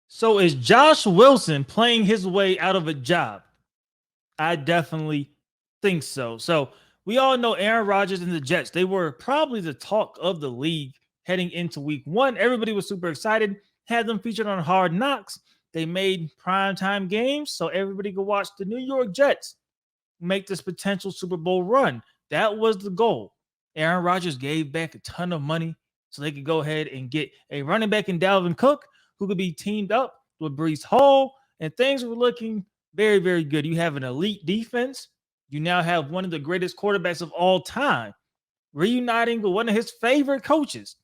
So is Josh Wilson playing his way out of a job? I definitely think so. So we all know Aaron Rodgers and the Jets. They were probably the talk of the league heading into week one. Everybody was super excited, had them featured on Hard Knocks. They made primetime games so everybody could watch the New York Jets make this potential Super Bowl run. That was the goal. Aaron Rodgers gave back a ton of money so they could go ahead and get a running back in Dalvin Cook who could be teamed up with Brees Hall, and things were looking very, very good. You have an elite defense. You now have one of the greatest quarterbacks of all time reuniting with one of his favorite coaches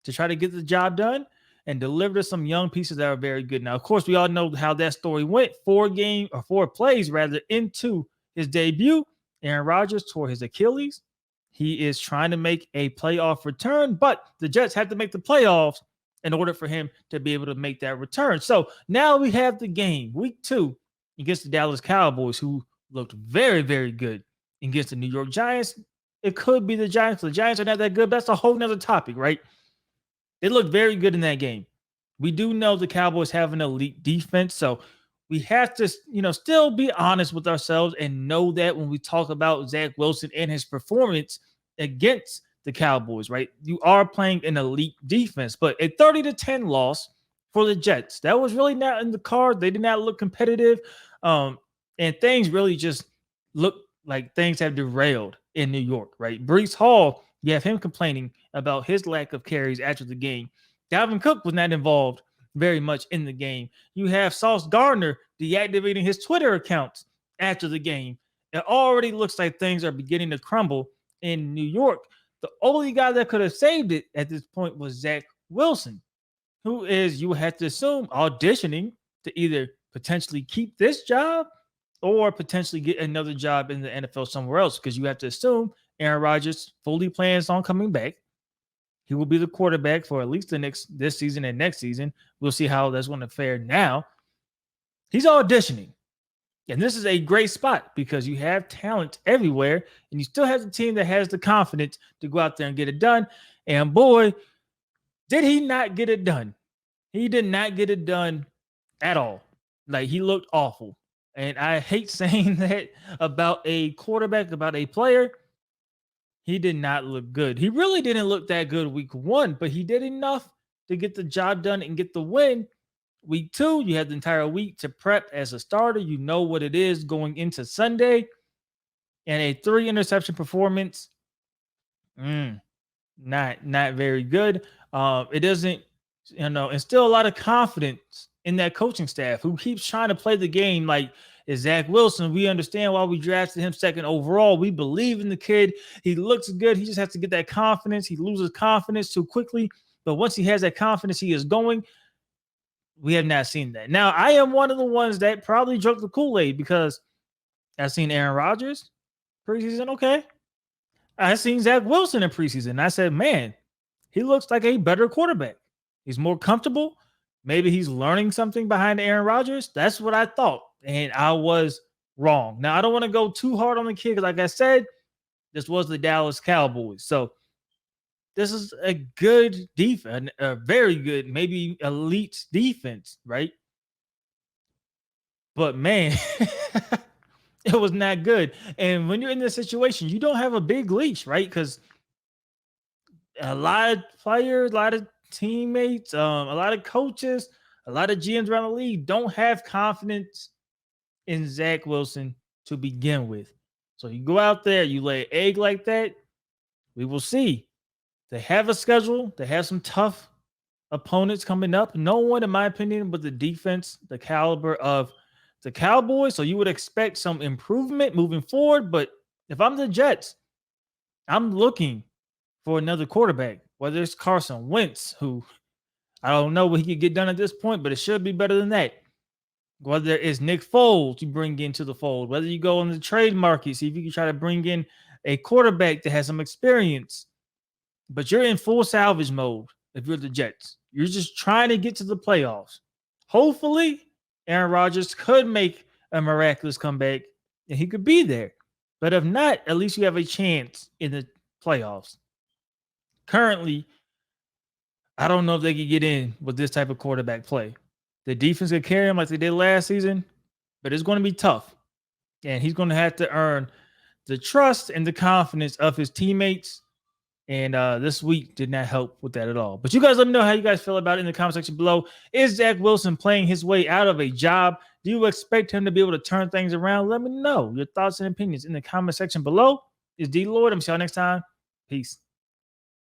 to try to get the job done and deliver to some young pieces that are very good. Now, of course, we all know how that story went. 4 plays rather into his debut. Aaron Rodgers tore his Achilles. He is trying to make a playoff return, but the Jets had to make the playoffs in order for him to be able to make that return. So now we have the game, week 2, against the Dallas Cowboys, who looked very, very good against the New York Giants. It could be the Giants. The Giants are not that good. But that's a whole nother topic, right? They looked very good in that game. We do know the Cowboys have an elite defense, so we have to, still be honest with ourselves and know that when we talk about Zach Wilson and his performance against the Cowboys, right? You are playing an elite defense, but a 30-10 loss for the Jets. That was really not in the card. They did not look competitive. And things really just look like things have derailed in New York, right? Brees Hall, you have him complaining about his lack of carries after the game. Dalvin Cook was not involved very much in the game. You have Sauce Gardner deactivating his Twitter accounts after the game. It already looks like things are beginning to crumble in New York. The only guy that could have saved it at this point was Zach Wilson, who is, you have to assume, auditioning to either potentially keep this job or potentially get another job in the NFL somewhere else, because you have to assume Aaron Rodgers fully plans on coming back. He will be the quarterback for at least this season and next season. We'll see how that's going to fare now. He's auditioning. And this is a great spot because you have talent everywhere and you still have the team that has the confidence to go out there and get it done. And boy, did he not get it done. He did not get it done at all. Like, he looked awful. And I hate saying that about a quarterback, about a player. He did not look good. He really didn't look that good week 1, but he did enough to get the job done and get the win. Week 2, you had the entire week to prep as a starter. You know what it is going into Sunday. And a 3-interception performance, not very good. It doesn't, instill a lot of confidence in that coaching staff who keeps trying to play the game like, is Zach Wilson. We understand why we drafted him 2nd overall. We believe in the kid. He looks good. He just has to get that confidence. He loses confidence too quickly. But once he has that confidence, he is going. We have not seen that. Now, I am one of the ones that probably drank the Kool-Aid because I've seen Aaron Rodgers preseason. Okay. I've seen Zach Wilson in preseason. I said, man, he looks like a better quarterback. He's more comfortable. Maybe he's learning something behind Aaron Rodgers. That's what I thought. And I was wrong. Now, I don't want to go too hard on the kid because, like I said, this was the Dallas Cowboys. So this is a good defense, a very good, maybe elite defense, right? But man, it was not good. And when you're in this situation, you don't have a big leash, right? Because a lot of players, a lot of teammates, a lot of coaches, a lot of GMs around the league don't have confidence in Zach Wilson to begin with. So you go out there, you lay an egg like that, we will see. They have a schedule. They have some tough opponents coming up. No one, in my opinion, but the defense, the caliber of the Cowboys. So you would expect some improvement moving forward. But if I'm the Jets, I'm looking for another quarterback, whether it's Carson Wentz, who I don't know what he could get done at this point, but it should be better than that. Whether it's Nick Foles you bring into the fold, whether you go on the trade market, see if you can try to bring in a quarterback that has some experience. But you're in full salvage mode if you're the Jets. You're just trying to get to the playoffs. Hopefully, Aaron Rodgers could make a miraculous comeback and he could be there. But if not, at least you have a chance in the playoffs. Currently, I don't know if they could get in with this type of quarterback play. The defense could carry him like they did last season, but it's going to be tough. And he's going to have to earn the trust and the confidence of his teammates. And this week did not help with that at all. But you guys let me know how you guys feel about it in the comment section below. Is Zach Wilson playing his way out of a job? Do you expect him to be able to turn things around? Let me know your thoughts and opinions in the comment section below. It's DLloyd. I'm see y'all next time. Peace.